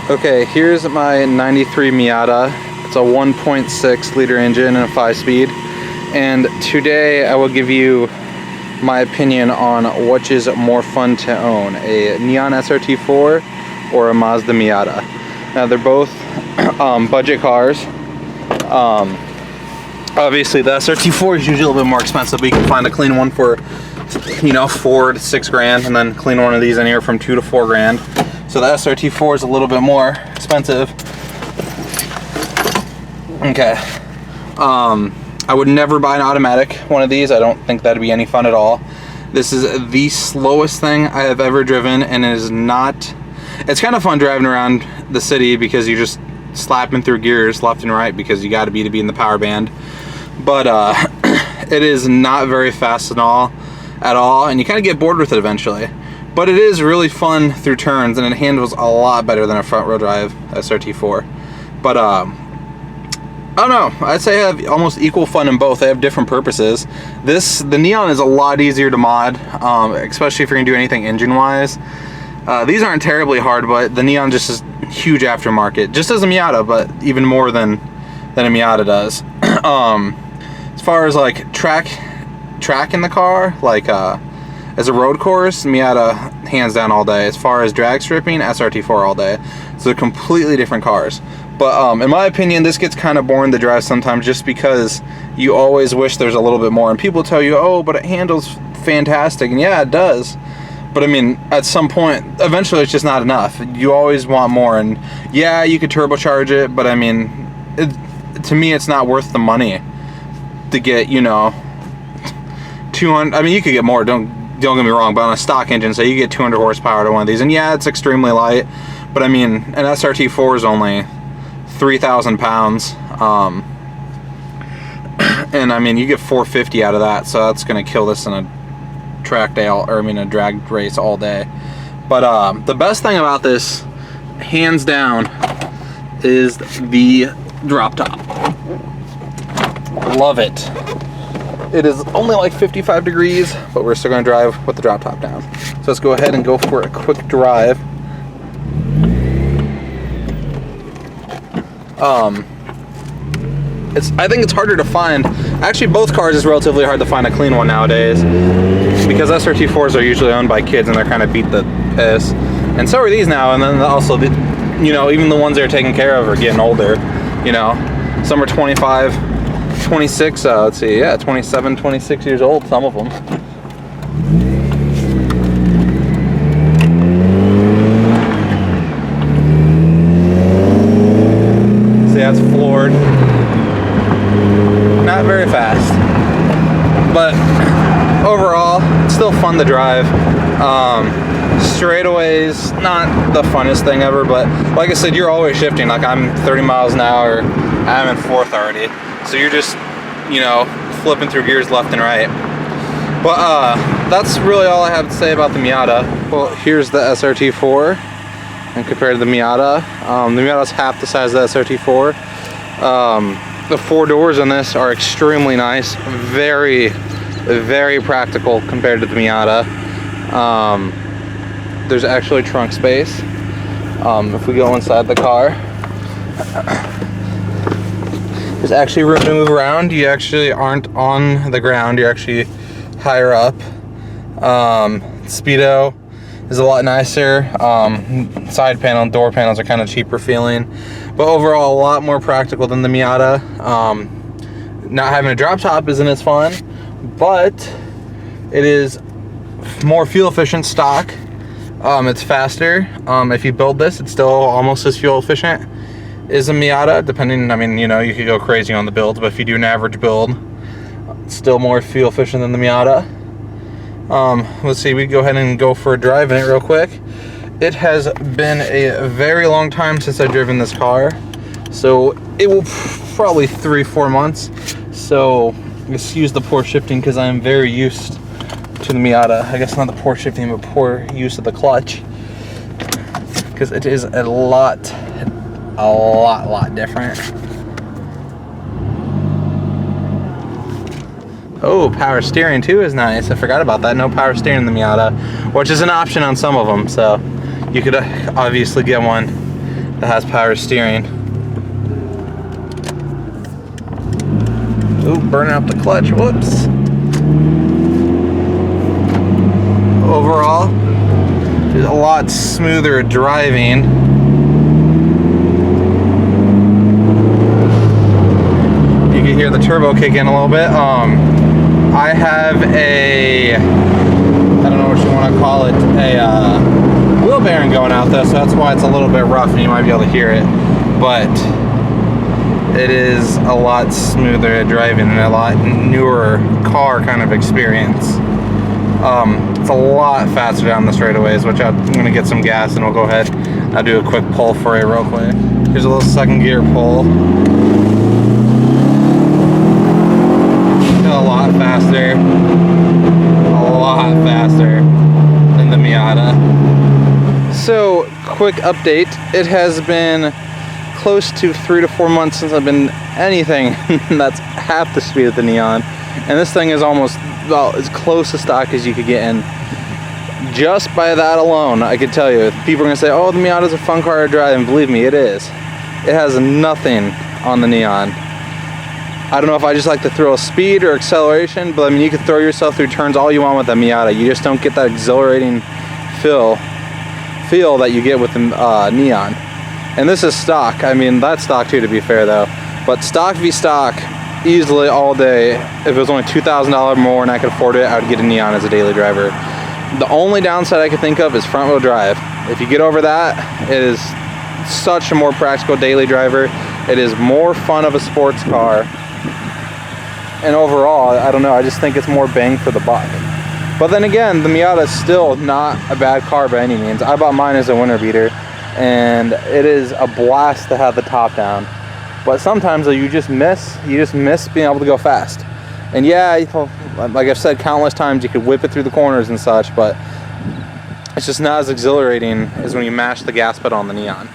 Okay, here's my 93 Miata. It's a 1.6 liter engine and a 5-speed. And today I will give you my opinion on which is more fun to own, a Neon srt4 or a Mazda Miata. Now they're both budget cars. Obviously the srt4 is usually a little bit more expensive, but you can find a clean one for, you know, 4 to 6 grand, and then clean one of these anywhere from 2 to 4 grand. So the srt4 is a little bit more expensive. Okay. I would never buy an automatic one of these. I don't think that'd be any fun at all. This is the slowest thing I have ever driven, and it is not... It's kind of fun driving around the city because you're just slapping through gears left and right because you got to be in the power band. But it is not very fast at all, and you kind of get bored with it eventually. But it is really fun through turns, and it handles a lot better than a front-wheel drive srt4. But I don't know, I'd say I have almost equal fun in both. They have different purposes. The Neon is a lot easier to mod, especially if you're gonna do anything engine-wise. These aren't terribly hard, but the Neon just is huge aftermarket, just as a Miata, but even more than a Miata does. As far as like track in the car, like as a road course, Miata hands down all day. As far as drag stripping, srt4 all day. So they're completely different cars. But in my opinion, this gets kind of boring to drive sometimes, just because you always wish there's a little bit more. And people tell you, oh, but it handles fantastic. And yeah, it does. But I mean, at some point, eventually it's just not enough. You always want more. And yeah, you could turbocharge it, but I mean, to me, it's not worth the money to get, you know, 200. I mean, you could get more, don't get me wrong, but on a stock engine, say you get 200 horsepower to one of these. And yeah, it's extremely light. But I mean, an srt4 is only 3,000 pounds, and I mean, you get 450 out of that, so that's gonna kill this in a track day, a drag race all day. But the best thing about this, hands down, is the drop top. Love it. It is only like 55 degrees, but we're still gonna drive with the drop top down. So let's go ahead and go for a quick drive. I think it's harder to find. Actually, both cars is relatively hard to find a clean one nowadays, because srt4s are usually owned by kids and they're kind of beat the piss. And so are these now. And then also, you know, even the ones that are taken care of are getting older. You know, some are 25, 26. Let's see, yeah, 27, 26 years old. Some of them. That's floored. Not very fast, but overall it's still fun to drive. Straightaways, not the funnest thing ever, but like I said, you're always shifting. Like I'm 30 miles an hour, I'm in 4th already, so you're just, you know, flipping through gears left and right. But that's really all I have to say about the Miata. Well, here's the srt4. And compared to the Miata, the Miata's half the size of the srt4. The 4 doors in this are extremely nice, very, very practical compared to the Miata. There's actually trunk space. If we go inside the car, there's actually room to move around. You actually aren't on the ground, you're actually higher up. Speedo is a lot nicer. Side panel and door panels are kind of cheaper feeling, but overall a lot more practical than the Miata. Not having a drop top isn't as fun, but it is more fuel efficient stock. It's faster. If you build this, it's still almost as fuel efficient as a Miata, depending. I mean, you know, you could go crazy on the builds, but if you do an average build, it's still more fuel efficient than the Miata. Let's see, we go ahead and go for a drive in it real quick. It has been a very long time since I've driven this car, so it will probably 3-4 months. So excuse the poor shifting, because I am very used to the Miata. I guess not the poor shifting, but poor use of the clutch, because it is a lot different. Oh, power steering too is nice. I forgot about that. No power steering in the Miata, which is an option on some of them. So you could obviously get one that has power steering. Ooh, burning up the clutch, whoops. Overall, it's a lot smoother driving. You can hear the turbo kick in a little bit. I have a, I don't know what you want to call it, a wheel bearing going out though, so that's why it's a little bit rough and you might be able to hear it. But it is a lot smoother at driving and a lot newer car kind of experience. It's a lot faster down the straightaways, which I'm going to get some gas and we'll go ahead. I'll do a quick pull for you real quick. Here's a little second gear pull. A lot faster than the Miata. So, quick update. It has been close to 3 to 4 months since I've been anything that's half the speed of the Neon, and this thing is almost, well, as close to stock as you could get in. Just by that alone, I could tell you, people are gonna say, oh, the Miata's a fun car to drive, and believe me, it is. It has nothing on the Neon. I don't know if I just like the thrill of speed or acceleration, but I mean, you can throw yourself through turns all you want with the Miata. You just don't get that exhilarating feel that you get with the Neon. And this is stock. I mean, that's stock too, to be fair though. But stock v stock, easily all day. If it was only $2,000 more and I could afford it, I would get a Neon as a daily driver. The only downside I could think of is front wheel drive. If you get over that, it is such a more practical daily driver. It is more fun of a sports car. And overall, I don't know, I just think it's more bang for the buck. But then again, the Miata is still not a bad car by any means. I bought mine as a winter beater, and it is a blast to have the top down. But sometimes you just miss being able to go fast. And yeah, like I've said countless times, you could whip it through the corners and such, but it's just not as exhilarating as when you mash the gas pedal on the Neon.